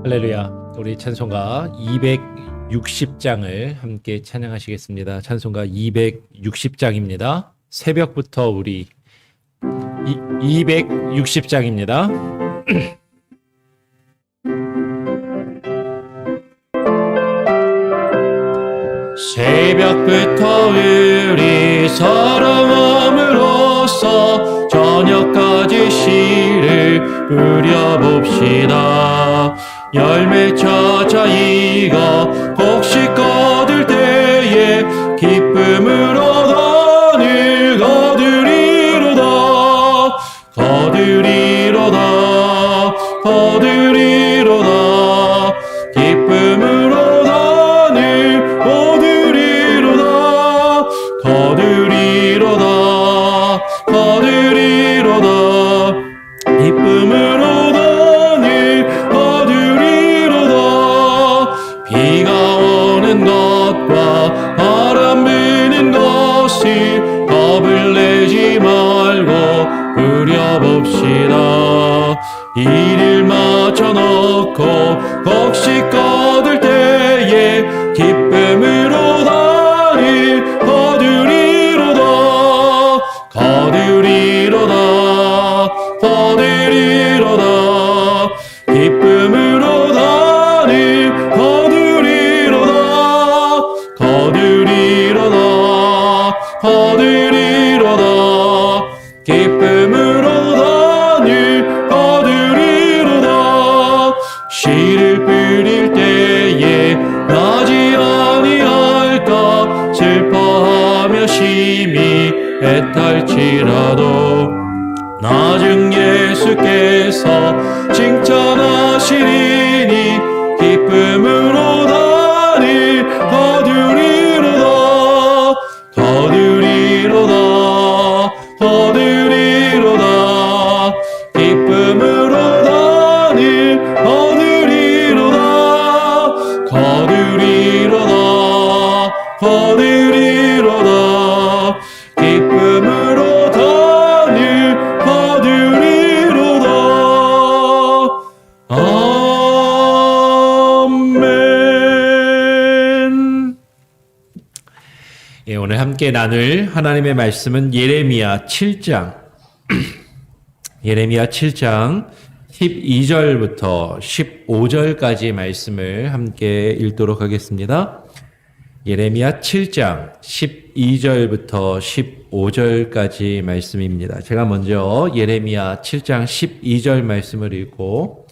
할렐루야. 우리 찬송가 260장을 함께 찬양하시겠습니다. 찬송가 260장입니다. 새벽부터 우리 260장입니다. 새벽부터 우리 서러움으로써 저녁까지 씨를 뿌려봅시다. 열매 차차 익어 곡식 거둘 때에 기쁨으로 단을 거두리로다. 거두리로다. 거두리로다. 기쁨으로 단을 거두리로다. 거두리로다. 거두리로다. 기쁨으로 비가 오는 것과 바람 부는 것이 겁을 내지 말고 부려봅시다. 이를 맞춰놓고 곡식 거둘 때에 기쁨으로 다리 거두리로다. 거두리로다. 거두리로다. 기쁨으로 다리 거두리로다. 거두리로다. 기쁨으로 단을 거두리로다. 씨를 뿌릴 때에 나지 아니할까 슬퍼하며 심히 애탈지라도 나중 예수께서 칭찬하시리니 기쁨으로 단을 거두리로다. 거두리로다. 거두리로다. 기쁨으로 단을 거두리로다. 거두리로다. 거두리로다. 기쁨으로 단을 거두리로다. 오늘 함께 나눌 하나님의 말씀은 예레미야 7장 예레미야 7장 12절부터 15절까지 말씀을 함께 읽도록 하겠습니다. 예레미야 7장 12절부터 15절까지 말씀입니다. 제가 먼저 예레미야 7장 12절 말씀을 읽고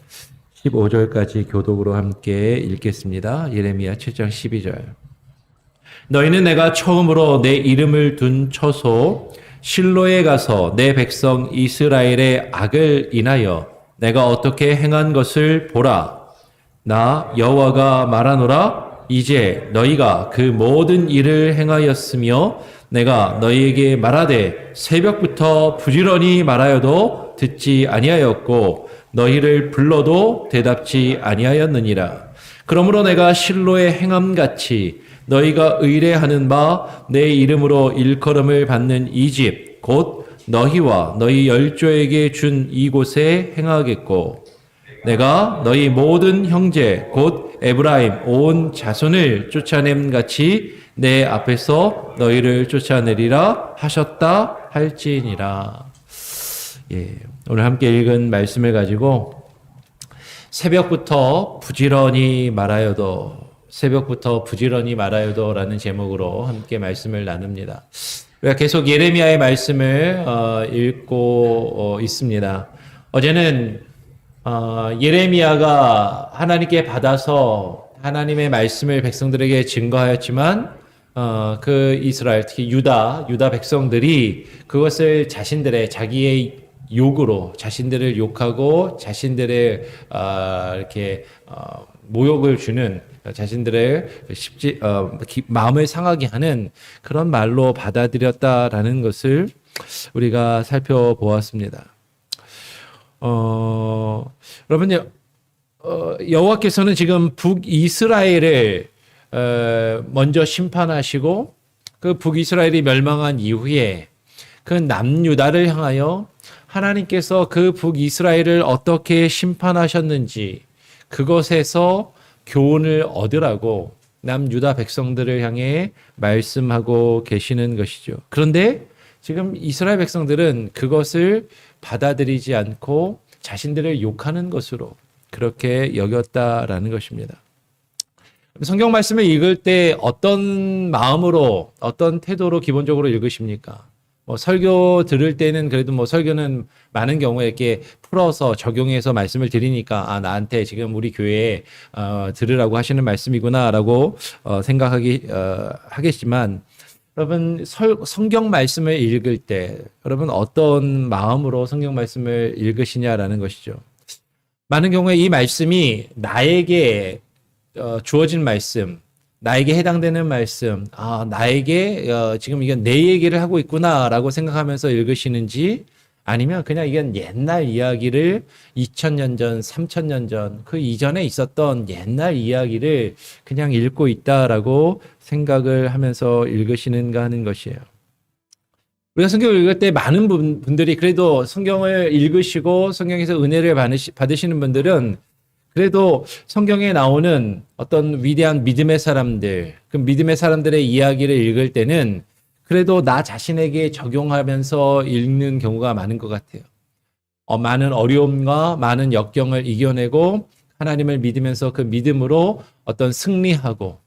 15절까지 교독으로 함께 읽겠습니다. 예레미야 7장 12절. 너희는 내가 처음으로 내 이름을 둔 처소 실로에 가서 내 백성 이스라엘의 악을 인하여 내가 어떻게 행한 것을 보라. 나 여호와가 말하노라. 이제 너희가 그 모든 일을 행하였으며 내가 너희에게 말하되 새벽부터 부지런히 말하여도 듣지 아니하였고 너희를 불러도 대답지 아니하였느니라. 그러므로 내가 실로의 행함같이 너희가 의뢰하는 바 내 이름으로 일컬음을 받는 이 집 곧 너희와 너희 열조에게 준 이곳에 행하겠고 내가 너희 모든 형제 곧 에브라임 온 자손을 쫓아냄 같이 내 앞에서 너희를 쫓아내리라 하셨다 할지니라. 오늘 함께 읽은 말씀을 가지고 새벽부터 부지런히 말하여도라는 제목으로 함께 말씀을 나눕니다. 우리가 계속 예레미야의 말씀을 읽고 있습니다. 어제는 예레미야가 하나님께 받아서 하나님의 말씀을 백성들에게 증거하였지만 그 이스라엘 특히 유다 백성들이 그것을 자기의 욕으로 자신들을 욕하고 자신들의 이렇게 모욕을 주는 자신들의 마음을 상하게 하는 그런 말로 받아들였다라는 것을 우리가 살펴보았습니다. 여러분, 여호와께서는 지금 북이스라엘을 먼저 심판하시고 그 북이스라엘이 멸망한 이후에 그 남유다를 향하여 하나님께서 그 북이스라엘을 어떻게 심판하셨는지 그것에서 교훈을 얻으라고 남유다 백성들을 향해 말씀하고 계시는 것이죠. 그런데 지금 이스라엘 백성들은 그것을 받아들이지 않고 자신들을 욕하는 것으로 그렇게 여겼다라는 것입니다. 성경 말씀을 읽을 때 어떤 마음으로, 어떤 태도로 기본적으로 읽으십니까? 설교 들을 때는 그래도 설교는 많은 경우에 이렇게 풀어서 적용해서 말씀을 드리니까 나한테 지금 우리 교회에 들으라고 하시는 말씀이구나라고 하겠지만 여러분 성경 말씀을 읽을 때 여러분 어떤 마음으로 성경 말씀을 읽으시냐라는 것이죠. 많은 경우에 이 말씀이 나에게 주어진 말씀, 나에게 해당되는 말씀, 나에게 지금 이건 내 얘기를 하고 있구나라고 생각하면서 읽으시는지 아니면 그냥 이건 옛날 이야기를 2000년 전, 3000년 전, 그 이전에 있었던 옛날 이야기를 그냥 읽고 있다라고 생각을 하면서 읽으시는가 하는 것이에요. 우리가 성경을 읽을 때 많은 분들이 그래도 성경을 읽으시고 성경에서 은혜를 받으시는 분들은 그래도 성경에 나오는 어떤 위대한 믿음의 사람들, 그 믿음의 사람들의 이야기를 읽을 때는 그래도 나 자신에게 적용하면서 읽는 경우가 많은 것 같아요. 많은 어려움과 많은 역경을 이겨내고 하나님을 믿으면서 그 믿음으로 어떤 승리하고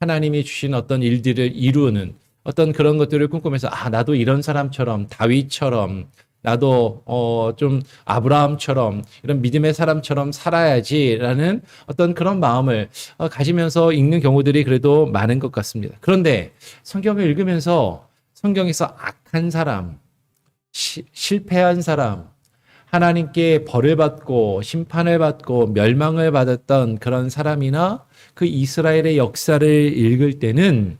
하나님이 주신 어떤 일들을 이루는 어떤 그런 것들을 꿈꾸면서 나도 이런 사람처럼 다윗처럼 나도 좀 아브라함처럼 이런 믿음의 사람처럼 살아야지라는 어떤 그런 마음을 가지면서 읽는 경우들이 그래도 많은 것 같습니다. 그런데 성경을 읽으면서 성경에서 악한 사람, 실패한 사람, 하나님께 벌을 받고 심판을 받고 멸망을 받았던 그런 사람이나 그 이스라엘의 역사를 읽을 때는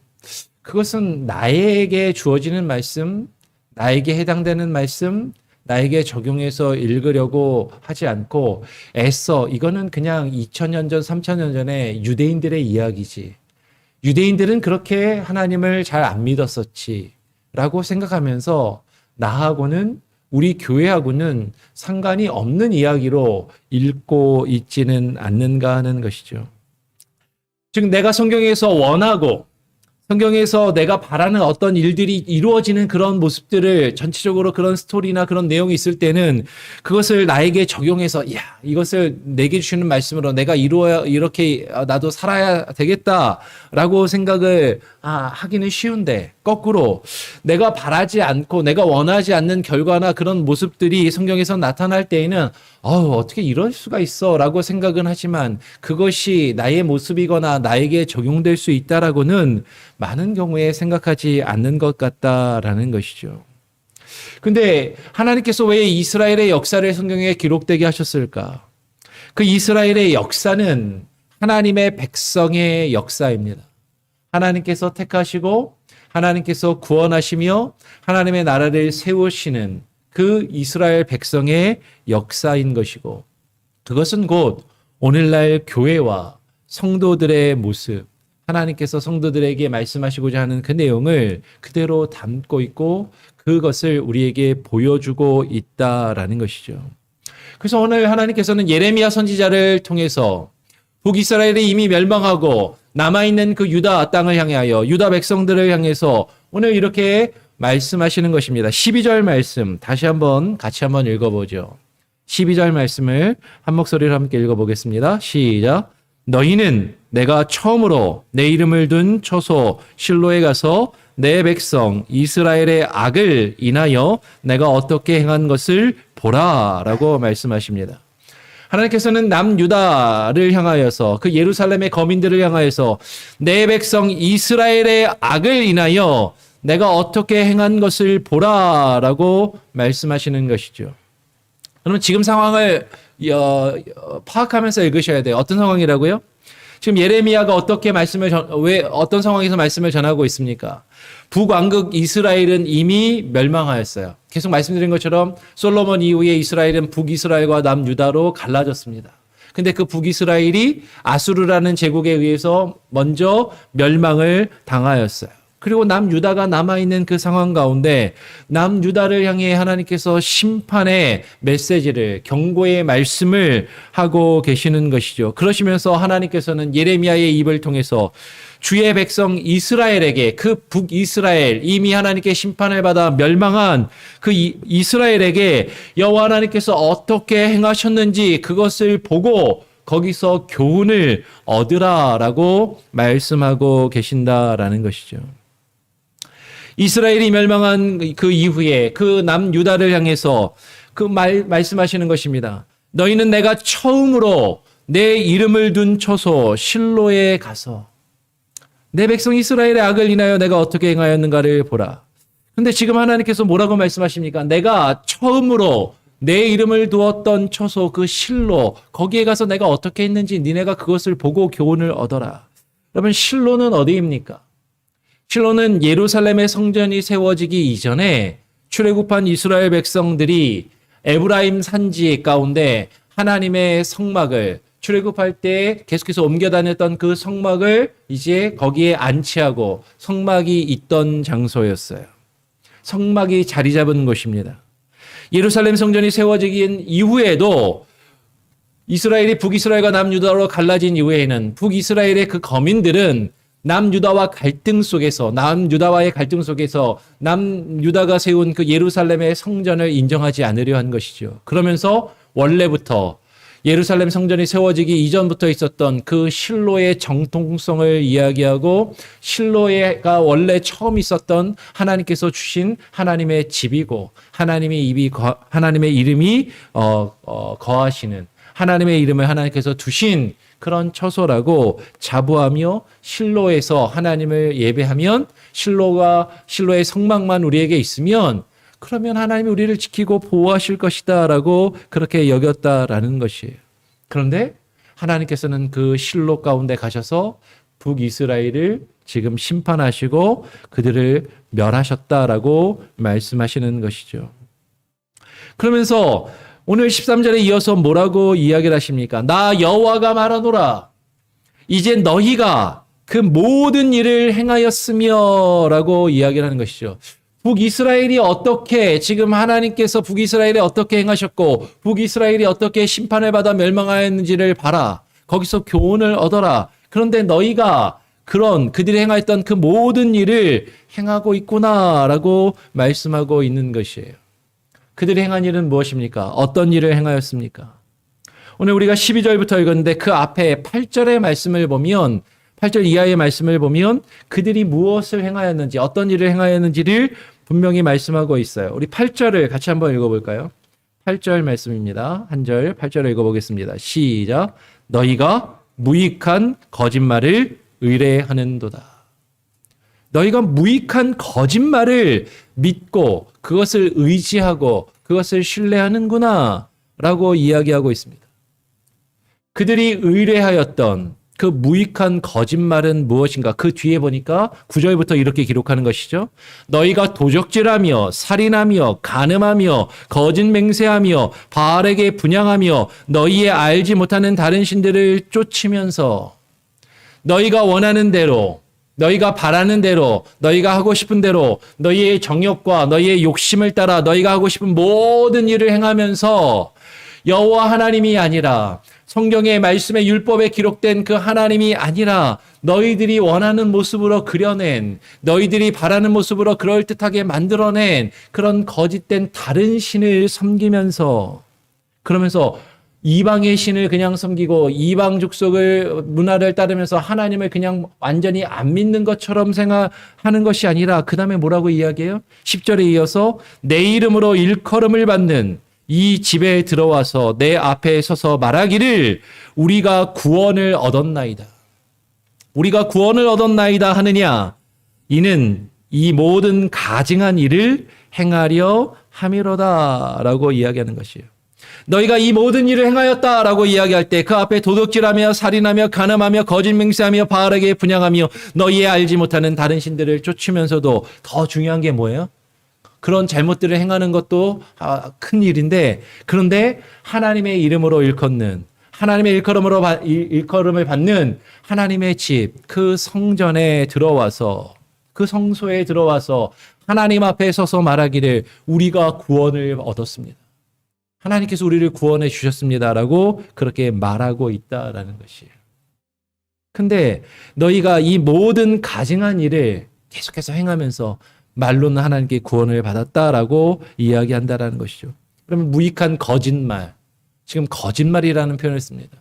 그것은 나에게 주어지는 말씀, 나에게 해당되는 말씀, 나에게 적용해서 읽으려고 하지 않고 애써 이거는 그냥 2000년 전, 3000년 전에 유대인들의 이야기지. 유대인들은 그렇게 하나님을 잘 안 믿었었지. 라고 생각하면서 나하고는 우리 교회하고는 상관이 없는 이야기로 읽고 있지는 않는가 하는 것이죠. 즉 내가 성경에서 원하고 성경에서 내가 바라는 어떤 일들이 이루어지는 그런 모습들을 전체적으로 그런 스토리나 그런 내용이 있을 때는 그것을 나에게 적용해서 이것을 내게 주시는 말씀으로 내가 이렇게 나도 살아야 되겠다라고 생각을 하기는 쉬운데 거꾸로 내가 바라지 않고 내가 원하지 않는 결과나 그런 모습들이 성경에서 나타날 때에는 어떻게 이럴 수가 있어 라고 생각은 하지만 그것이 나의 모습이거나 나에게 적용될 수 있다라고는 많은 경우에 생각하지 않는 것 같다라는 것이죠. 근데 하나님께서 왜 이스라엘의 역사를 성경에 기록되게 하셨을까? 그 이스라엘의 역사는 하나님의 백성의 역사입니다. 하나님께서 택하시고 하나님께서 구원하시며 하나님의 나라를 세우시는 그 이스라엘 백성의 역사인 것이고 그것은 곧 오늘날 교회와 성도들의 모습, 하나님께서 성도들에게 말씀하시고자 하는 그 내용을 그대로 담고 있고 그것을 우리에게 보여주고 있다라는 것이죠. 그래서 오늘 하나님께서는 예레미야 선지자를 통해서 북이스라엘이 이미 멸망하고 남아있는 그 유다 땅을 향하여 유다 백성들을 향해서 오늘 이렇게 말씀하시는 것입니다. 12절 말씀 다시 같이 한번 읽어보죠. 12절 말씀을 한 목소리로 함께 읽어보겠습니다. 시작. 너희는 내가 처음으로 내 이름을 둔 처소 실로에 가서 내 백성 이스라엘의 악을 인하여 내가 어떻게 행한 것을 보라 라고 말씀하십니다. 하나님께서는 남유다를 향하여서 그 예루살렘의 거민들을 향하여서 내 백성 이스라엘의 악을 인하여 내가 어떻게 행한 것을 보라라고 말씀하시는 것이죠. 그러면 지금 상황을 파악하면서 읽으셔야 돼요. 어떤 상황이라고요? 지금 예레미야가 왜 어떤 상황에서 말씀을 전하고 있습니까? 북왕국 이스라엘은 이미 멸망하였어요. 계속 말씀드린 것처럼 솔로몬 이후에 이스라엘은 북이스라엘과 남유다로 갈라졌습니다. 근데 그 북이스라엘이 아수르라는 제국에 의해서 먼저 멸망을 당하였어요. 그리고 남유다가 남아있는 그 상황 가운데 남유다를 향해 하나님께서 심판의 메시지를, 경고의 말씀을 하고 계시는 것이죠. 그러시면서 하나님께서는 예레미야의 입을 통해서 주의 백성 이스라엘에게, 그 북이스라엘, 이미 하나님께 심판을 받아 멸망한 그 이스라엘에게 여호와 하나님께서 어떻게 행하셨는지 그것을 보고 거기서 교훈을 얻으라라고 말씀하고 계신다라는 것이죠. 이스라엘이 멸망한 그 이후에 그 남유다를 향해서 그 말씀하시는 것입니다. 너희는 내가 처음으로 내 이름을 둔 처소 실로에 가서 내 백성 이스라엘의 악을 인하여 내가 어떻게 행하였는가를 보라. 근데 지금 하나님께서 뭐라고 말씀하십니까? 내가 처음으로 내 이름을 두었던 처소 그 실로, 거기에 가서 내가 어떻게 했는지 니네가 그것을 보고 교훈을 얻어라. 여러분, 실로는 어디입니까? 실로는 예루살렘의 성전이 세워지기 이전에 출애굽한 이스라엘 백성들이 에브라임 산지 가운데 하나님의 성막을 출애굽할 때 계속해서 옮겨 다녔던 그 성막을 이제 거기에 안치하고 성막이 있던 장소였어요. 성막이 자리 잡은 곳입니다. 예루살렘 성전이 세워지긴 이후에도 이스라엘이 북이스라엘과 남유다로 갈라진 이후에는 북이스라엘의 그 거민들은 남유다와의 갈등 속에서 남유다가 세운 그 예루살렘의 성전을 인정하지 않으려 한 것이죠. 그러면서 원래부터 예루살렘 성전이 세워지기 이전부터 있었던 그 실로의 정통성을 이야기하고 실로가 원래 처음 있었던 하나님께서 주신 하나님의 집이고 하나님의 이름이 거하시는 하나님의 이름을 하나님께서 두신 그런 처소라고 자부하며 실로에서 하나님을 예배하면 실로의 성막만 우리에게 있으면 그러면 하나님이 우리를 지키고 보호하실 것이다라고 그렇게 여겼다라는 것이에요. 그런데 하나님께서는 그 실로 가운데 가셔서 북이스라엘을 지금 심판하시고 그들을 멸하셨다라고 말씀하시는 것이죠. 그러면서 오늘 13절에 이어서 뭐라고 이야기를 하십니까? 나 여호와가 말하노라. 이제 너희가 그 모든 일을 행하였으며 라고 이야기를 하는 것이죠. 북이스라엘이 어떻게 지금 하나님께서 북이스라엘에 어떻게 행하셨고 북이스라엘이 어떻게 심판을 받아 멸망하였는지를 봐라. 거기서 교훈을 얻어라. 그런데 너희가 그들이 행하였던 그 모든 일을 행하고 있구나라고 말씀하고 있는 것이에요. 그들이 행한 일은 무엇입니까? 어떤 일을 행하였습니까? 오늘 우리가 12절부터 읽었는데 그 앞에 8절의 말씀을 보면 8절 이하의 말씀을 보면 그들이 무엇을 행하였는지 어떤 일을 행하였는지를 분명히 말씀하고 있어요. 우리 8절을 같이 한번 읽어볼까요? 8절 말씀입니다. 한 절 8절을 읽어보겠습니다. 시작. 너희가 무익한 거짓말을 의뢰하는도다. 너희가 무익한 거짓말을 믿고 그것을 의지하고 그것을 신뢰하는구나 라고 이야기하고 있습니다. 그들이 의뢰하였던 그 무익한 거짓말은 무엇인가? 그 뒤에 보니까 9절부터 이렇게 기록하는 것이죠. 너희가 도적질하며 살인하며 간음하며 거짓 맹세하며 바알에게 분향하며 너희의 알지 못하는 다른 신들을 쫓으면서 너희가 원하는 대로 너희가 바라는 대로 너희가 하고 싶은 대로 너희의 정욕과 너희의 욕심을 따라 너희가 하고 싶은 모든 일을 행하면서 여호와 하나님이 아니라 성경의 말씀의 율법에 기록된 그 하나님이 아니라 너희들이 원하는 모습으로 그려낸 너희들이 바라는 모습으로 그럴듯하게 만들어낸 그런 거짓된 다른 신을 섬기면서 그러면서 이방의 신을 그냥 섬기고 이방 족속을 문화를 따르면서 하나님을 그냥 완전히 안 믿는 것처럼 생각하는 것이 아니라 그 다음에 뭐라고 이야기해요? 10절에 이어서 내 이름으로 일컬음을 받는 이 집에 들어와서 내 앞에 서서 말하기를 우리가 구원을 얻었나이다. 우리가 구원을 얻었나이다 하느냐? 이는 이 모든 가증한 일을 행하려 함이로다 라고 이야기하는 것이에요. 너희가 이 모든 일을 행하였다라고 이야기할 때 그 앞에 도둑질하며 살인하며 간음하며 거짓 맹세하며 바알에게 분향하며 너희의 알지 못하는 다른 신들을 쫓으면서도 더 중요한 게 뭐예요? 그런 잘못들을 행하는 것도 큰 일인데 그런데 하나님의 이름으로 일컫는 하나님의 일컬음을 받는 하나님의 집, 그 성전에 들어와서 그 성소에 들어와서 하나님 앞에 서서 말하기를 우리가 구원을 얻었습니다. 하나님께서 우리를 구원해 주셨습니다라고 그렇게 말하고 있다라는 것이에요. 근데 너희가 이 모든 가증한 일을 계속해서 행하면서 말로는 하나님께 구원을 받았다라고 이야기한다라는 것이죠. 그러면 무익한 거짓말, 지금 거짓말이라는 표현을 씁니다.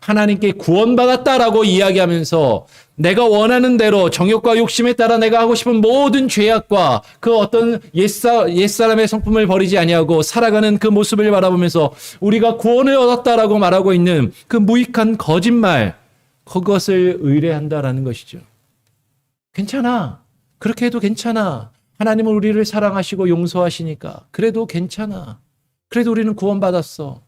하나님께 구원받았다라고 이야기하면서 내가 원하는 대로 정욕과 욕심에 따라 내가 하고 싶은 모든 죄악과 그 어떤 옛사람의 성품을 버리지 아니하고 살아가는 그 모습을 바라보면서 우리가 구원을 얻었다라고 말하고 있는 그 무익한 거짓말, 그것을 의뢰한다라는 것이죠. 괜찮아. 그렇게 해도 괜찮아. 하나님은 우리를 사랑하시고 용서하시니까. 그래도 괜찮아. 그래도 우리는 구원받았어.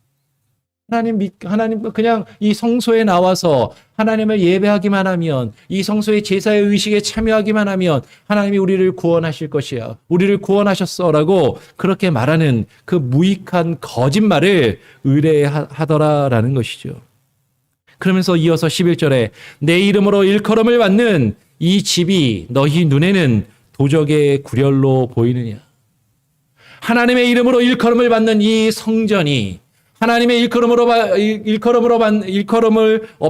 하나님 그냥 이 성소에 나와서 하나님을 예배하기만 하면, 이 성소의 제사의 의식에 참여하기만 하면 하나님이 우리를 구원하실 것이야. 우리를 구원하셨어라고 그렇게 말하는 그 무익한 거짓말을 의뢰하더라라는 것이죠. 그러면서 이어서 11절에 내 이름으로 일컬음을 받는 이 집이 너희 눈에는 도적의 구렬로 보이느냐. 하나님의 이름으로 일컬음을 받는 이 성전이, 하나님의 일컬음을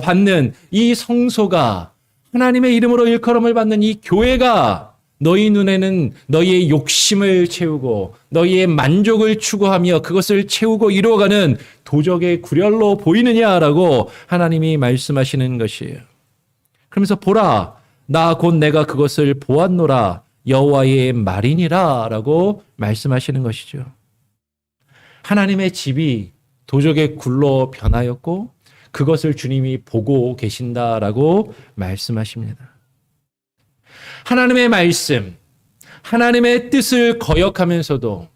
받는 이 성소가, 하나님의 이름으로 일컬음을 받는 이 교회가 너희 눈에는 너희의 욕심을 채우고 너희의 만족을 추구하며 그것을 채우고 이루어가는 도적의 구렬로 보이느냐라고 하나님이 말씀하시는 것이에요. 그러면서 보라, 나 곧 내가 그것을 보았노라, 여호와의 말이니라라고 말씀하시는 것이죠. 하나님의 집이 도적의 굴로 변하였고 그것을 주님이 보고 계신다라고 말씀하십니다. 하나님의 말씀, 하나님의 뜻을 거역하면서도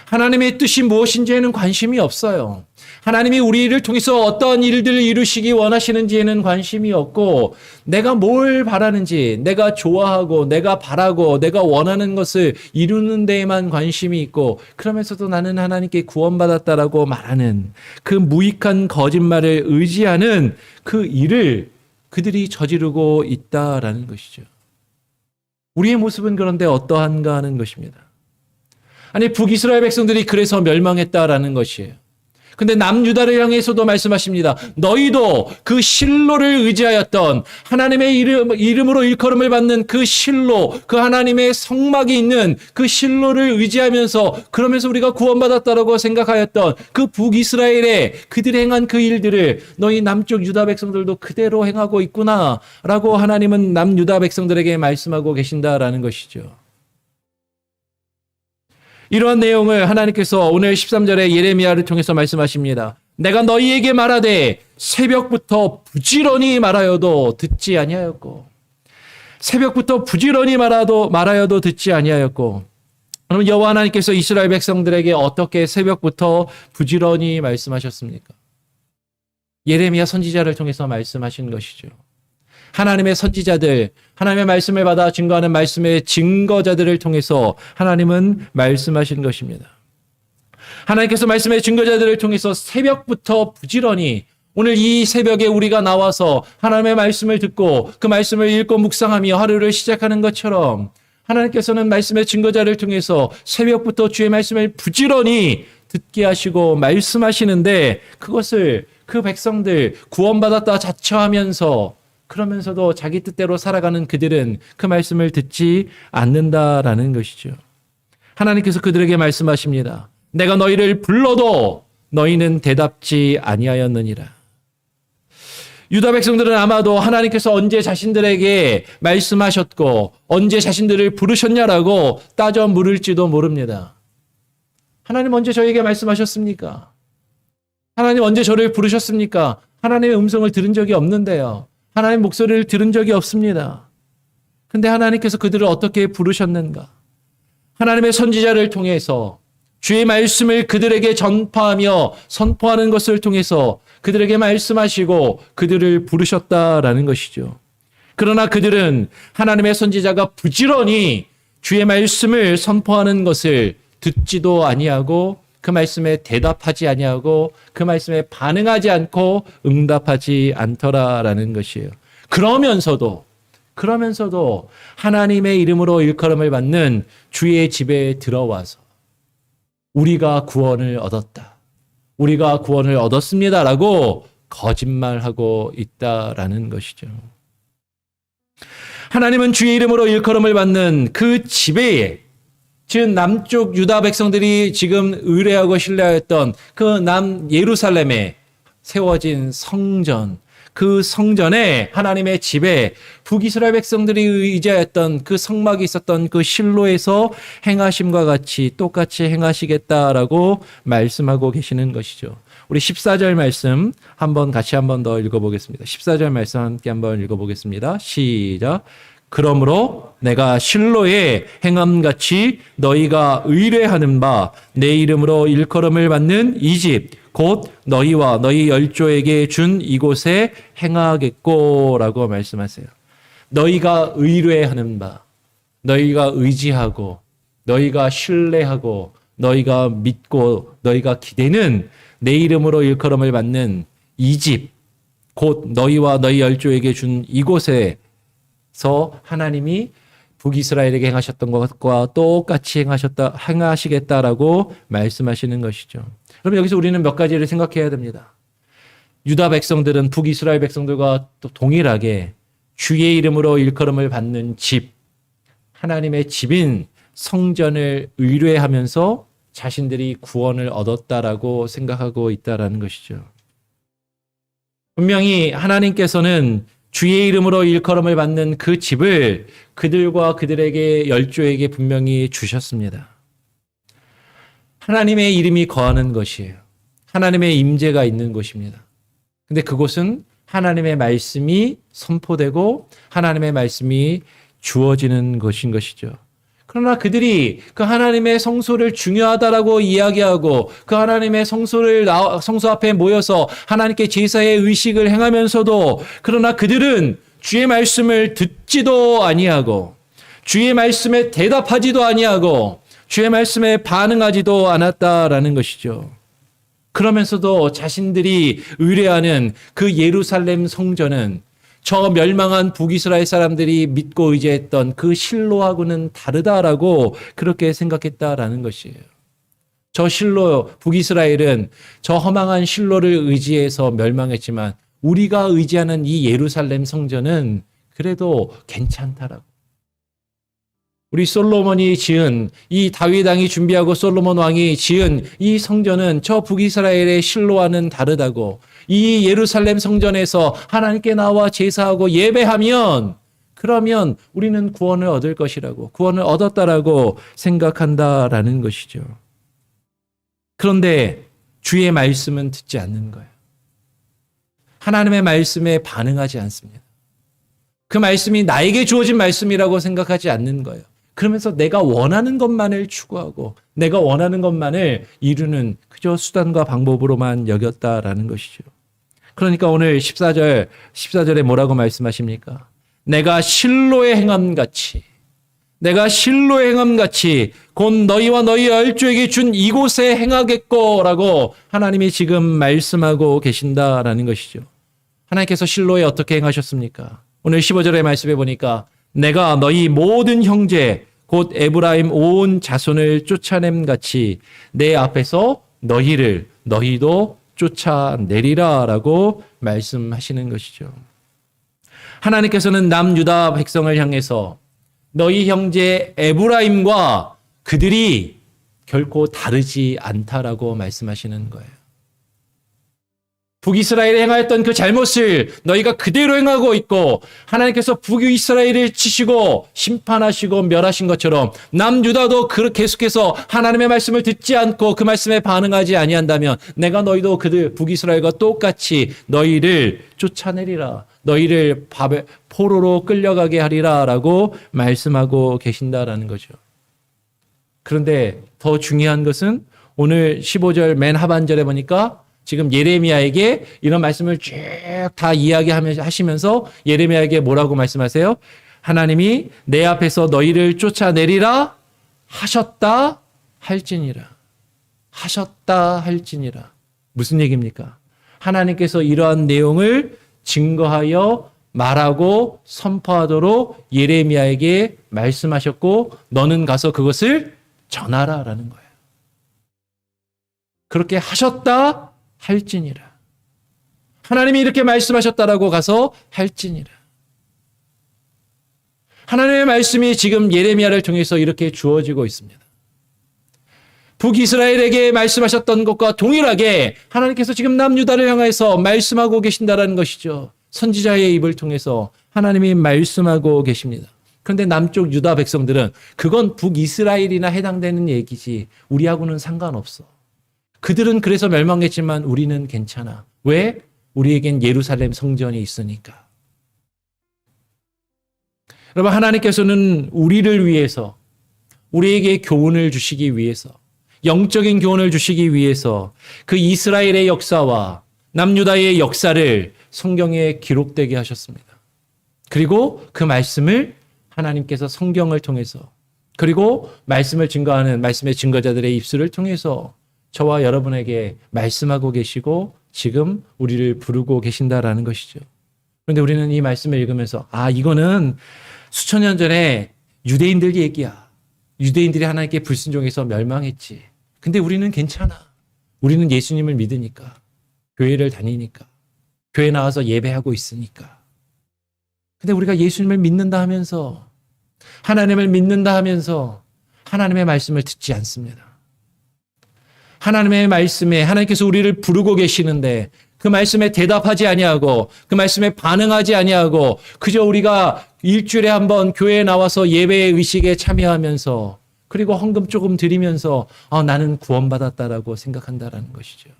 하나님의 뜻이 무엇인지에는 관심이 없어요. 하나님이 우리를 통해서 어떤 일들을 이루시기 원하시는지에는 관심이 없고, 내가 뭘 바라는지, 내가 좋아하고 내가 바라고 내가 원하는 것을 이루는 데에만 관심이 있고, 그러면서도 나는 하나님께 구원받았다라고 말하는 그 무익한 거짓말을 의지하는 그 일을 그들이 저지르고 있다라는 것이죠. 우리의 모습은 그런데 어떠한가 하는 것입니다. 아니, 북이스라엘 백성들이 그래서 멸망했다라는 것이에요. 근데 남유다를 향해서도 말씀하십니다. 너희도 그 실로를 의지하였던, 하나님의 이름으로 일컬음을 받는 그 실로, 그 하나님의 성막이 있는 그 실로를 의지하면서, 그러면서 우리가 구원받았다라고 생각하였던 그 북이스라엘에 그들이 행한 그 일들을 너희 남쪽 유다 백성들도 그대로 행하고 있구나라고 하나님은 남유다 백성들에게 말씀하고 계신다라는 것이죠. 이러한 내용을 하나님께서 오늘 13절에 예레미야를 통해서 말씀하십니다. 내가 너희에게 말하되 새벽부터 부지런히 말하여도 듣지 아니하였고, 새벽부터 부지런히 말하여도 듣지 아니하였고. 그럼 여호와 하나님께서 이스라엘 백성들에게 어떻게 새벽부터 부지런히 말씀하셨습니까? 예레미야 선지자를 통해서 말씀하신 것이죠. 하나님의 선지자들, 하나님의 말씀을 받아 증거하는 말씀의 증거자들을 통해서 하나님은 말씀하신 것입니다. 하나님께서 말씀의 증거자들을 통해서 새벽부터 부지런히, 오늘 이 새벽에 우리가 나와서 하나님의 말씀을 듣고 그 말씀을 읽고 묵상하며 하루를 시작하는 것처럼, 하나님께서는 말씀의 증거자를 통해서 새벽부터 주의 말씀을 부지런히 듣게 하시고 말씀하시는데, 그것을 그 백성들 구원받았다 자처하면서, 그러면서도 자기 뜻대로 살아가는 그들은 그 말씀을 듣지 않는다라는 것이죠. 하나님께서 그들에게 말씀하십니다. 내가 너희를 불러도 너희는 대답지 아니하였느니라. 유다 백성들은 아마도 하나님께서 언제 자신들에게 말씀하셨고 언제 자신들을 부르셨냐라고 따져 물을지도 모릅니다. 하나님 언제 저에게 말씀하셨습니까? 하나님 언제 저를 부르셨습니까? 하나님의 음성을 들은 적이 없는데요. 하나님의 목소리를 들은 적이 없습니다. 근데 하나님께서 그들을 어떻게 부르셨는가? 하나님의 선지자를 통해서 주의 말씀을 그들에게 전파하며 선포하는 것을 통해서 그들에게 말씀하시고 그들을 부르셨다라는 것이죠. 그러나 그들은 하나님의 선지자가 부지런히 주의 말씀을 선포하는 것을 듣지도 아니하고 그 말씀에 대답하지 아니하고 그 말씀에 반응하지 않고 응답하지 않더라라는 것이에요. 그러면서도 그러면서도 하나님의 이름으로 일컬음을 받는 주의 집에 들어와서 우리가 구원을 얻었다. 우리가 구원을 얻었습니다라고 거짓말하고 있다라는 것이죠. 하나님은 주의 이름으로 일컬음을 받는 그 집에, 즉 남쪽 유다 백성들이 지금 의뢰하고 신뢰하였던 그 남 예루살렘에 세워진 성전, 그 성전에, 하나님의 집에 북이스라엘 백성들이 의지하였던 그 성막이 있었던 그 실로에서 행하심과 같이 똑같이 행하시겠다라고 말씀하고 계시는 것이죠. 우리 14절 말씀 같이 한번 더 읽어보겠습니다. 14절 말씀 함께 한번 읽어보겠습니다. 시작. 그러므로 내가 실로에 행함같이 너희가 의뢰하는 바 내 이름으로 일컬음을 받는 이 집 곧 너희와 너희 열조에게 준 이곳에 행하겠고라고 말씀하세요. 너희가 의뢰하는 바, 너희가 의지하고, 너희가 신뢰하고, 너희가 믿고, 너희가 기대는 내 이름으로 일컬음을 받는 이 집, 곧 너희와 너희 열조에게 준 이곳에서 하나님이 북이스라엘에게 행하셨던 것과 똑같이 행하시겠다라고 말씀하시는 것이죠. 그럼 여기서 우리는 몇 가지를 생각해야 됩니다. 유다 백성들은 북이스라엘 백성들과 또 동일하게 주의 이름으로 일컬음을 받는 집, 하나님의 집인 성전을 의뢰하면서 자신들이 구원을 얻었다라고 생각하고 있다라는 것이죠. 분명히 하나님께서는 주의 이름으로 일컬음을 받는 그 집을 그들과 그들에게 열조에게 분명히 주셨습니다. 하나님의 이름이 거하는 것이에요. 하나님의 임재가 있는 곳입니다. 근데 그곳은 하나님의 말씀이 선포되고 하나님의 말씀이 주어지는 것인 것이죠. 그러나 그들이 그 하나님의 성소를 중요하다라고 이야기하고 그 하나님의 성소 앞에 모여서 하나님께 제사의 의식을 행하면서도 그러나 그들은 주의 말씀을 듣지도 아니하고 주의 말씀에 대답하지도 아니하고 주의 말씀에 반응하지도 않았다라는 것이죠. 그러면서도 자신들이 의뢰하는 그 예루살렘 성전은 저 멸망한 북이스라엘 사람들이 믿고 의지했던 그 실로하고는 다르다라고 그렇게 생각했다라는 것이에요. 저 실로, 북이스라엘은 저 허망한 실로를 의지해서 멸망했지만 우리가 의지하는 이 예루살렘 성전은 그래도 괜찮다라고. 우리 솔로몬이 지은 이 다윗 왕이 준비하고 솔로몬 왕이 지은 이 성전은 저 북이스라엘의 실로와는 다르다고. 이 예루살렘 성전에서 하나님께 나와 제사하고 예배하면 그러면 우리는 구원을 얻을 것이라고, 구원을 얻었다라고 생각한다라는 것이죠. 그런데 주의 말씀은 듣지 않는 거예요. 하나님의 말씀에 반응하지 않습니다. 그 말씀이 나에게 주어진 말씀이라고 생각하지 않는 거예요. 그러면서 내가 원하는 것만을 추구하고 내가 원하는 것만을 이루는 그저 수단과 방법으로만 여겼다라는 것이죠. 그러니까 오늘 14절에 뭐라고 말씀하십니까? 내가 실로의 행함같이 곧 너희와 너희 열조에게 준 이곳에 행하겠고라고 하나님이 지금 말씀하고 계신다라는 것이죠. 하나님께서 실로에 어떻게 행하셨습니까? 오늘 15절의 말씀에 보니까 내가 너희 모든 형제 곧 에브라임 온 자손을 쫓아냄 같이 내 앞에서 너희도 쫓아내리라라고 말씀하시는 것이죠. 하나님께서는 남유다 백성을 향해서 너희 형제 에브라임과 그들이 결코 다르지 않다라고 말씀하시는 거예요. 북이스라엘에 행하였던 그 잘못을 너희가 그대로 행하고 있고 하나님께서 북이스라엘을 치시고 심판하시고 멸하신 것처럼 남유다도 계속해서 하나님의 말씀을 듣지 않고 그 말씀에 반응하지 아니한다면 내가 너희도 북이스라엘과 똑같이 너희를 쫓아내리라. 너희를 포로로 끌려가게 하리라 라고 말씀하고 계신다라는 거죠. 그런데 더 중요한 것은 오늘 15절 맨 하반절에 보니까 지금 예레미야에게 이런 말씀을 쭉 다 하시면서 예레미야에게 뭐라고 말씀하세요? 하나님이 내 앞에서 너희를 쫓아내리라 하셨다 할지니라. 무슨 얘기입니까? 하나님께서 이러한 내용을 증거하여 말하고 선포하도록 예레미야에게 말씀하셨고 너는 가서 그것을 전하라라는 거예요. 그렇게 하셨다 할지니라. 하나님이 이렇게 말씀하셨다라고 가서 할지니라. 하나님의 말씀이 지금 예레미야를 통해서 이렇게 주어지고 있습니다. 북이스라엘에게 말씀하셨던 것과 동일하게 하나님께서 지금 남유다를 향해서 말씀하고 계신다라는 것이죠. 선지자의 입을 통해서 하나님이 말씀하고 계십니다. 그런데 남쪽 유다 백성들은 그건 북이스라엘이나 해당되는 얘기지 우리하고는 상관없어. 그들은 그래서 멸망했지만 우리는 괜찮아. 왜? 우리에겐 예루살렘 성전이 있으니까. 여러분, 하나님께서는 우리를 위해서, 우리에게 교훈을 주시기 위해서, 영적인 교훈을 주시기 위해서 그 이스라엘의 역사와 남유다의 역사를 성경에 기록되게 하셨습니다. 그리고 그 말씀을 하나님께서 성경을 통해서, 그리고 말씀을 증거하는 말씀의 증거자들의 입술을 통해서 저와 여러분에게 말씀하고 계시고 지금 우리를 부르고 계신다라는 것이죠. 그런데 우리는 이 말씀을 읽으면서 이거는 수천 년 전에 유대인들 얘기야. 유대인들이 하나님께 불순종해서 멸망했지. 근데 우리는 괜찮아. 우리는 예수님을 믿으니까. 교회를 다니니까. 교회 나와서 예배하고 있으니까. 근데 우리가 예수님을 믿는다 하면서, 하나님을 믿는다 하면서 하나님의 말씀을 듣지 않습니다. 하나님의 말씀에 하나님께서 우리를 부르고 계시는데 그 말씀에 대답하지 아니하고 그 말씀에 반응하지 아니하고 그저 우리가 일주일에 한 번 교회에 나와서 예배의 의식에 참여하면서 그리고 헌금 조금 드리면서 나는 구원받았다라고 생각한다라는 것이죠.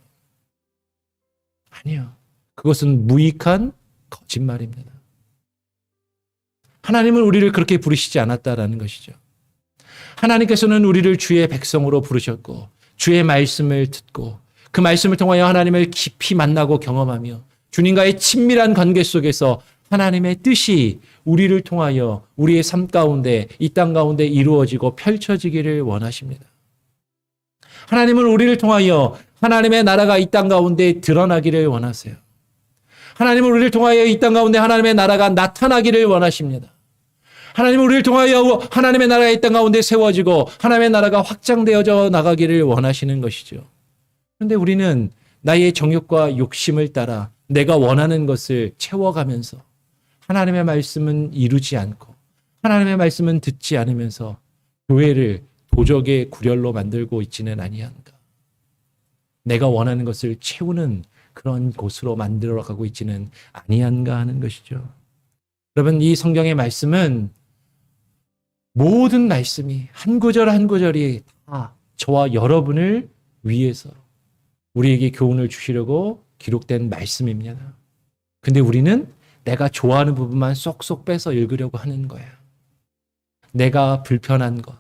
아니요. 그것은 무익한 거짓말입니다. 하나님은 우리를 그렇게 부르시지 않았다라는 것이죠. 하나님께서는 우리를 주의 백성으로 부르셨고 주의 말씀을 듣고 그 말씀을 통하여 하나님을 깊이 만나고 경험하며 주님과의 친밀한 관계 속에서 하나님의 뜻이 우리를 통하여 우리의 삶 가운데 이 땅 가운데 이루어지고 펼쳐지기를 원하십니다. 하나님은 우리를 통하여 하나님의 나라가 이 땅 가운데 드러나기를 원하세요. 하나님은 우리를 통하여 이 땅 가운데 하나님의 나라가 나타나기를 원하십니다. 하나님은 우리를 통하여 하나님의 나라가 이 땅 가운데 세워지고 하나님의 나라가 확장되어져 나가기를 원하시는 것이죠. 그런데 우리는 나의 정욕과 욕심을 따라 내가 원하는 것을 채워가면서 하나님의 말씀은 이루지 않고 하나님의 말씀은 듣지 않으면서 교회를 도적의 구렬로 만들고 있지는 아니한가. 내가 원하는 것을 채우는 그런 곳으로 만들어가고 있지는 아니한가 하는 것이죠. 여러분, 이 성경의 말씀은 모든 말씀이 한 구절 한 구절이 다 저와 여러분을 위해서 우리에게 교훈을 주시려고 기록된 말씀입니다. 근데 우리는 내가 좋아하는 부분만 쏙쏙 빼서 읽으려고 하는 거예요. 내가 불편한 것,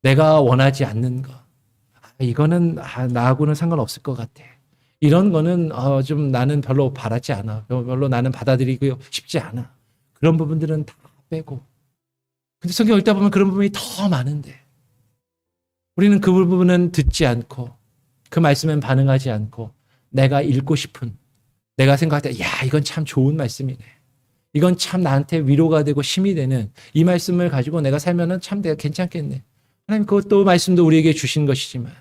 내가 원하지 않는 것, 이거는 나하고는 상관없을 것 같아. 이런 거는 좀 나는 별로 바라지 않아. 별로 나는 받아들이고 싶지 않아. 그런 부분들은 다 빼고. 근데 성경 읽다 보면 그런 부분이 더 많은데 우리는 그 부분은 듣지 않고 그 말씀엔 반응하지 않고 내가 읽고 싶은, 내가 생각할 때 이건 참 좋은 말씀이네. 이건 참 나한테 위로가 되고 힘이 되는 이 말씀을 가지고 내가 살면은 참 내가 괜찮겠네. 하나님 그것도 말씀도 우리에게 주신 것이지만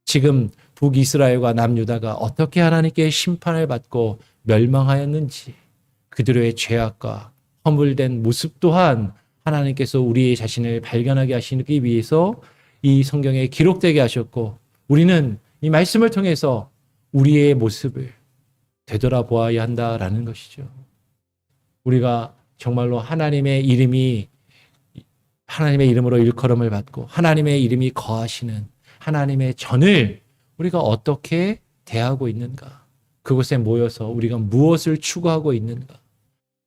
지금 북이스라엘과 남유다가 어떻게 하나님께 심판을 받고 멸망하였는지 그들의 죄악과 허물된 모습 또한 하나님께서 우리의 자신을 발견하게 하시기 위해서 이 성경에 기록되게 하셨고 우리는 이 말씀을 통해서 우리의 모습을 되돌아보아야 한다라는 것이죠. 우리가 정말로 하나님의 이름으로 일컬음을 받고 하나님의 이름이 거하시는 하나님의 전을 우리가 어떻게 대하고 있는가? 그곳에 모여서 우리가 무엇을 추구하고 있는가?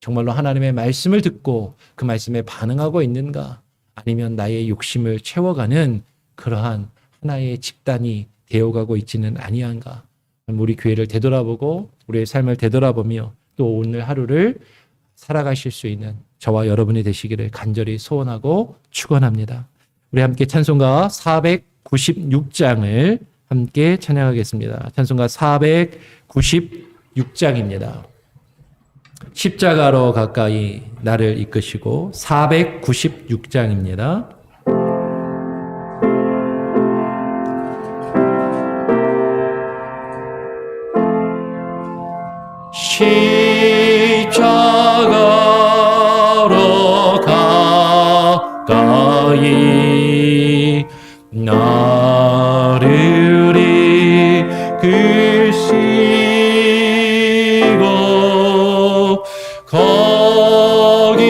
정말로 하나님의 말씀을 듣고 그 말씀에 반응하고 있는가? 아니면 나의 욕심을 채워가는 그러한 하나의 집단이 되어가고 있지는 아니한가? 우리 교회를 되돌아보고 우리의 삶을 되돌아보며 또 오늘 하루를 살아가실 수 있는 저와 여러분이 되시기를 간절히 소원하고 축원합니다. 우리 함께 찬송가 496장을 함께 찬양하겠습니다. 찬송가 496장입니다. 십자가로 가까이 나를 이끄시고 496장입니다. 십자가로 가까이 나를 이끄시고 거기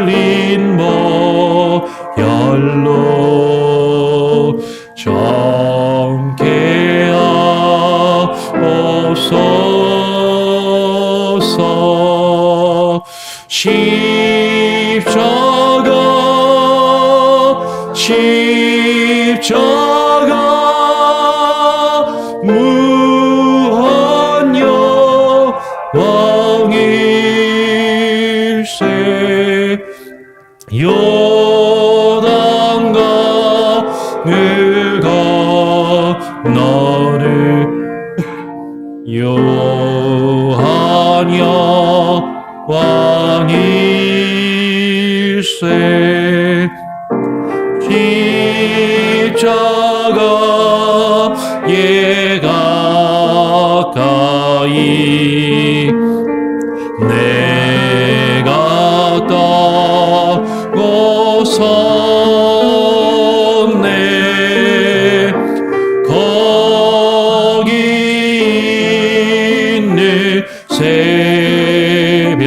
흘린 보혈로 정케 하옵소서. 십자가 무한 영광일세. 요단강을 건너를 요한 영광일세. 십자가에 가까이 내가 떠고 섰네. 거기 있는 새벽별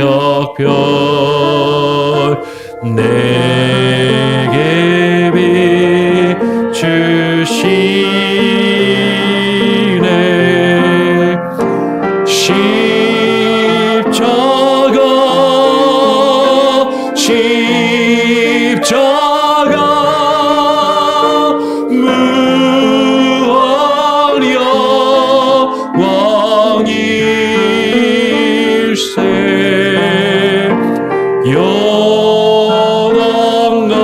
내게 비추시네. 십자가 무한 영광일세. 요단강을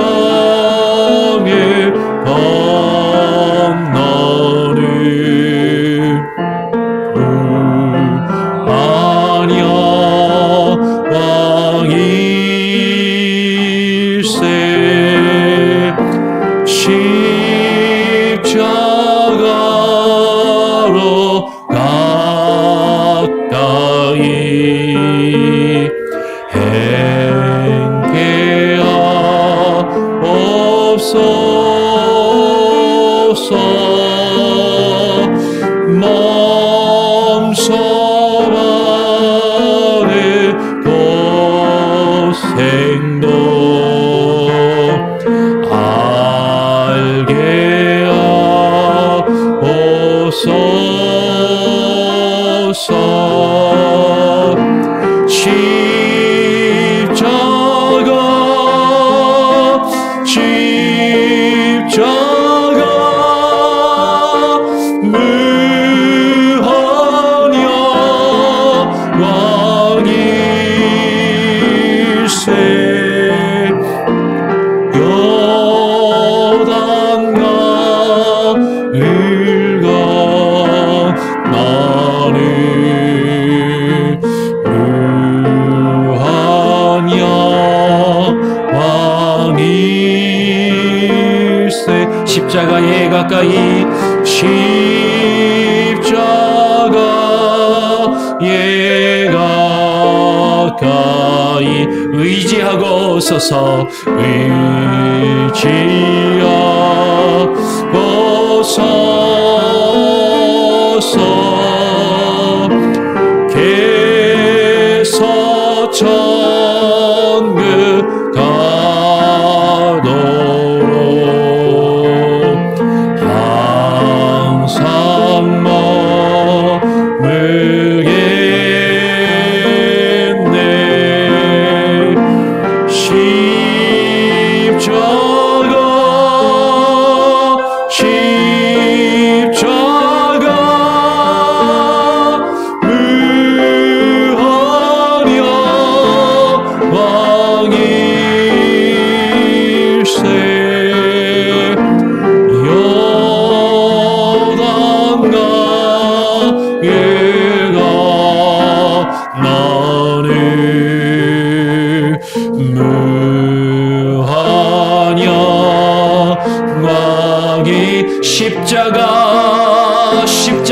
건너는 무한 영광일세. 십자가로 가까이 행케 하옵소서. 멈춰가는 고생도 알게 하옵소서. 십자가 무한 영광일세. 요단강을 건너는 무한 영광일세. 십자가에 가까이 십자가에 가까이 의지하고 서서 의지하고 서서 개서 천국 가도록 항상 머물겠네. 십자가 무한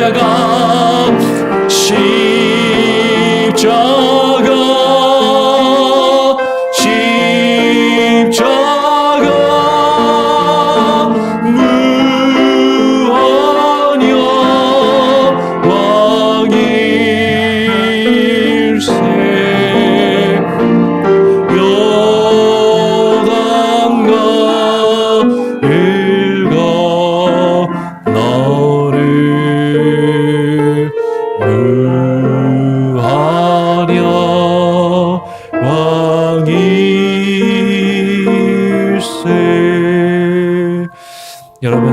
십자가 무언여 왕일세 여당과 일가 너를 무하려 왕일세. 여러분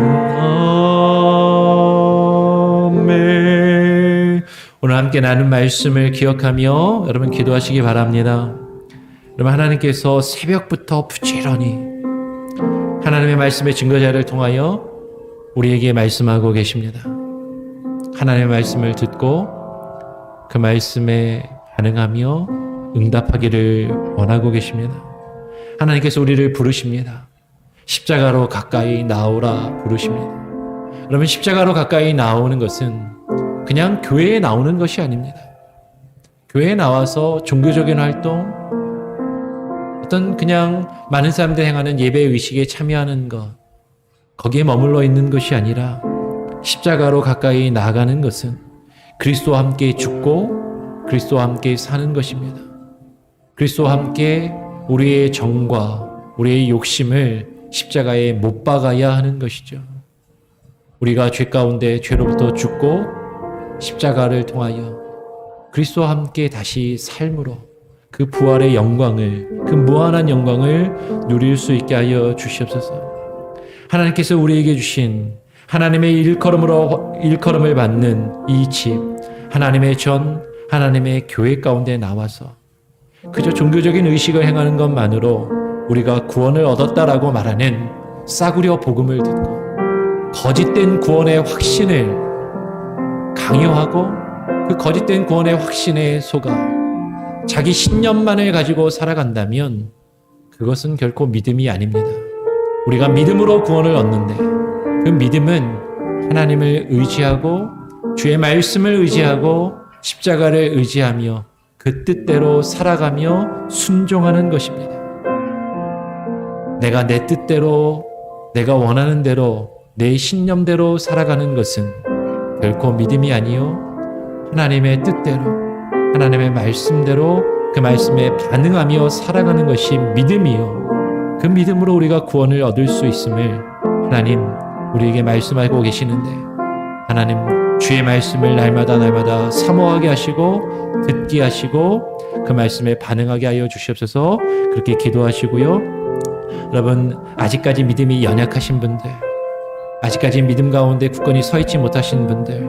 아멘. 오늘 함께 나눈 말씀을 기억하며 여러분 기도하시기 바랍니다. 여러분 하나님께서 새벽부터 부지런히 하나님의 말씀의 증거자를 통하여 우리에게 말씀하고 계십니다. 하나님의 말씀을 듣고 그 말씀에 반응하며 응답하기를 원하고 계십니다. 하나님께서 우리를 부르십니다. 십자가로 가까이 나오라 부르십니다. 여러분 십자가로 가까이 나오는 것은 그냥 교회에 나오는 것이 아닙니다. 교회에 나와서 종교적인 활동, 어떤 그냥 많은 사람들이 행하는 예배 의식에 참여하는 것, 거기에 머물러 있는 것이 아니라 십자가로 가까이 나아가는 것은 그리스도와 함께 죽고 그리스도와 함께 사는 것입니다. 그리스도와 함께 우리의 정과 우리의 욕심을 십자가에 못 박아야 하는 것이죠. 우리가 죄 가운데 죄로부터 죽고 십자가를 통하여 그리스도와 함께 다시 삶으로 그 부활의 영광을, 그 무한한 영광을 누릴 수 있게 하여 주시옵소서. 하나님께서 우리에게 주신 하나님의 일컬음을 받는 이 집, 하나님의 전, 하나님의 교회 가운데 나와서 그저 종교적인 의식을 행하는 것만으로 우리가 구원을 얻었다라고 말하는 싸구려 복음을 듣고 거짓된 구원의 확신을 강요하고 그 거짓된 구원의 확신에 속아 자기 신념만을 가지고 살아간다면 그것은 결코 믿음이 아닙니다. 우리가 믿음으로 구원을 얻는데 그 믿음은 하나님을 의지하고 주의 말씀을 의지하고 십자가를 의지하며 그 뜻대로 살아가며 순종하는 것입니다. 내가 내 뜻대로, 내가 원하는 대로, 내 신념대로 살아가는 것은 결코 믿음이 아니요 하나님의 뜻대로, 하나님의 말씀대로 그 말씀에 반응하며 살아가는 것이 믿음이요 그 믿음으로 우리가 구원을 얻을 수 있음을 하나님 우리에게 말씀하고 계시는데, 하나님 주의 말씀을 날마다 사모하게 하시고 듣게 하시고 그 말씀에 반응하게 하여 주시옵소서. 그렇게 기도하시고요. 여러분 아직까지 믿음이 연약하신 분들, 아직까지 믿음 가운데 굳건히 서 있지 못하신 분들,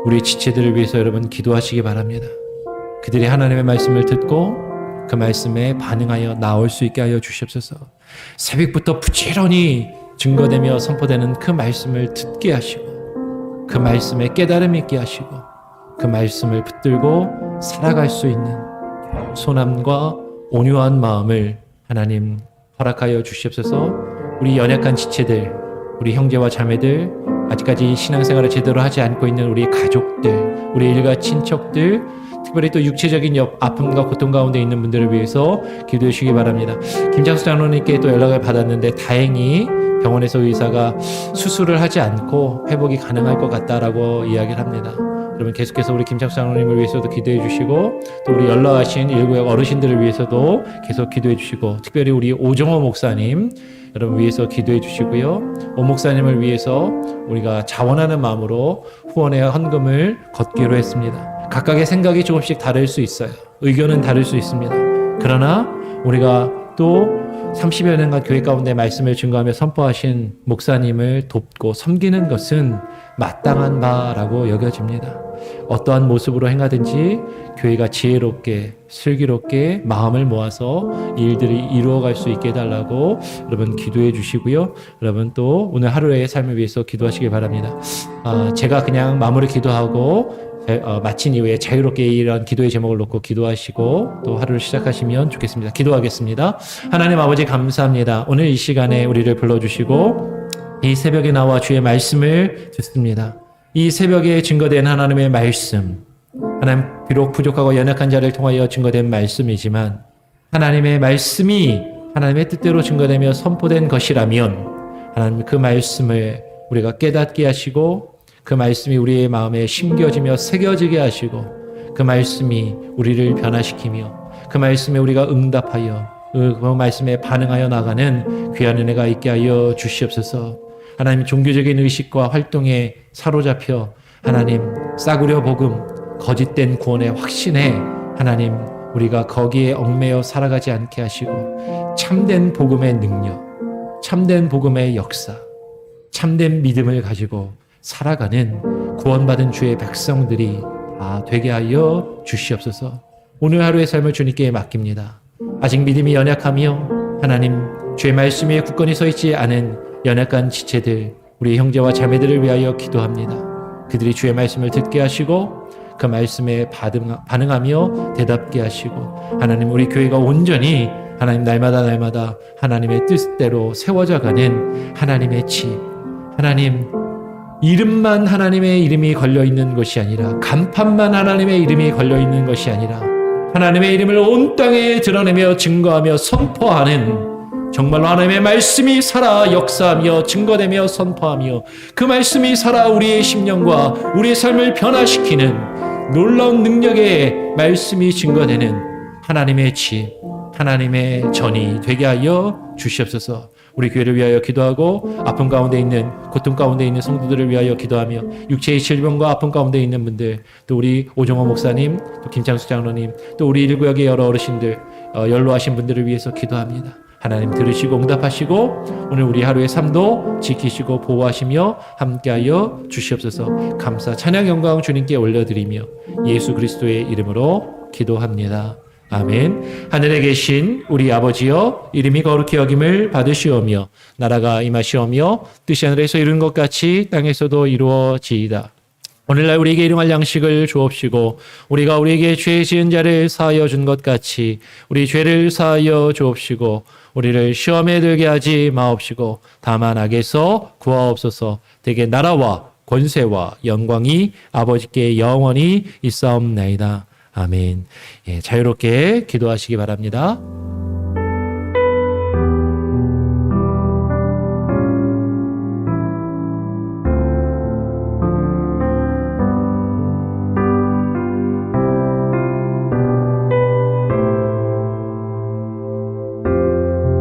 우리 지체들을 위해서 여러분 기도하시기 바랍니다. 그들이 하나님의 말씀을 듣고 그 말씀에 반응하여 나올 수 있게 하여 주시옵소서. 새벽부터 부지런히 증거되며 선포되는 그 말씀을 듣게 하시고 그 말씀에 깨달음이 있게 하시고 그 말씀을 붙들고 살아갈 수 있는 소남과 온유한 마음을 하나님 허락하여 주시옵소서. 우리 연약한 지체들, 우리 형제와 자매들, 아직까지 신앙생활을 제대로 하지 않고 있는 우리 가족들, 우리 일가 친척들, 특별히 또 육체적인 아픔과 고통 가운데 있는 분들을 위해서 기도해 주시기 바랍니다. 김장수 장로님께 또 연락을 받았는데 다행히 병원에서 의사가 수술을 하지 않고 회복이 가능할 것 같다라고 이야기를 합니다. 여러분 계속해서 우리 김장수 장로님을 위해서도 기도해 주시고 또 우리 연락하신 일구역 어르신들을 위해서도 계속 기도해 주시고, 특별히 우리 오정호 목사님 여러분 위해서 기도해 주시고요. 오 목사님을 위해서 우리가 자원하는 마음으로 후원의 헌금을 걷기로 했습니다. 각각의 생각이 조금씩 다를 수 있어요. 의견은 다를 수 있습니다. 그러나 우리가 또 30여 년간 교회 가운데 말씀을 증거하며 선포하신 목사님을 돕고 섬기는 것은 마땅한 바라고 여겨집니다. 어떠한 모습으로 행하든지 교회가 지혜롭게 슬기롭게 마음을 모아서 일들이 이루어갈 수 있게 해달라고 여러분 기도해 주시고요. 여러분 또 오늘 하루의 삶을 위해서 기도하시기 바랍니다. 제가 그냥 마무리 기도하고 마친 이후에 자유롭게 이런 기도의 제목을 놓고 기도하시고 또 하루를 시작하시면 좋겠습니다. 기도하겠습니다. 하나님 아버지 감사합니다. 오늘 이 시간에 우리를 불러주시고 이 새벽에 나와 주의 말씀을 듣습니다. 이 새벽에 증거된 하나님의 말씀, 하나님 비록 부족하고 연약한 자를 통하여 증거된 말씀이지만 하나님의 말씀이 하나님의 뜻대로 증거되며 선포된 것이라면 하나님 그 말씀을 우리가 깨닫게 하시고 그 말씀이 우리의 마음에 심겨지며 새겨지게 하시고 그 말씀이 우리를 변화시키며 그 말씀에 우리가 응답하여 그 말씀에 반응하여 나가는 귀한 은혜가 있게 하여 주시옵소서. 하나님 종교적인 의식과 활동에 사로잡혀 하나님 싸구려 복음, 거짓된 구원의 확신에 하나님 우리가 거기에 얽매여 살아가지 않게 하시고 참된 복음의 능력, 참된 복음의 역사, 참된 믿음을 가지고 살아가는 구원받은 주의 백성들이 다 되게 하여 주시옵소서. 오늘 하루의 삶을 주님께 맡깁니다. 아직 믿음이 연약하며 하나님 주의 말씀 위에 굳건히 서 있지 않은 연약한 지체들, 우리 형제와 자매들을 위하여 기도합니다. 그들이 주의 말씀을 듣게 하시고 그 말씀에 반응하며 대답게 하시고 하나님 우리 교회가 온전히 하나님 날마다 하나님의 뜻대로 세워져 가는 하나님의 집, 하나님 이름만 하나님의 이름이 걸려있는 것이 아니라 간판만 하나님의 이름이 걸려있는 것이 아니라 하나님의 이름을 온 땅에 드러내며 증거하며 선포하는 정말로 하나님의 말씀이 살아 역사하며 증거되며 선포하며 그 말씀이 살아 우리의 심령과 우리의 삶을 변화시키는 놀라운 능력의 말씀이 증거되는 하나님의 집, 하나님의 전이 되게 하여 주시옵소서. 우리 교회를 위하여 기도하고 아픔 가운데 있는 고통 가운데 있는 성도들을 위하여 기도하며 육체의 질병과 아픔 가운데 있는 분들, 또 우리 오정호 목사님, 또 김창수 장로님, 또 우리 일구역의 여러 어르신들, 연로하신 분들을 위해서 기도합니다. 하나님 들으시고 응답하시고 오늘 우리 하루의 삶도 지키시고 보호하시며 함께하여 주시옵소서. 감사 찬양 영광 주님께 올려드리며 예수 그리스도의 이름으로 기도합니다. 아멘. 하늘에 계신 우리 아버지여, 이름이 거룩히 여김을 받으시오며 나라가 임하시오며 뜻이 하늘에서 이룬 것 같이 땅에서도 이루어지이다. 오늘날 우리에게 일용할 양식을 주옵시고 우리가 우리에게 죄 지은 자를 사하여 준 것 같이 우리 죄를 사하여 주옵시고 우리를 시험에 들게 하지 마옵시고 다만 악에서 구하옵소서. 대개 나라와 권세와 영광이 아버지께 영원히 있사옵나이다. 아멘. 예, 자유롭게 기도하시기 바랍니다.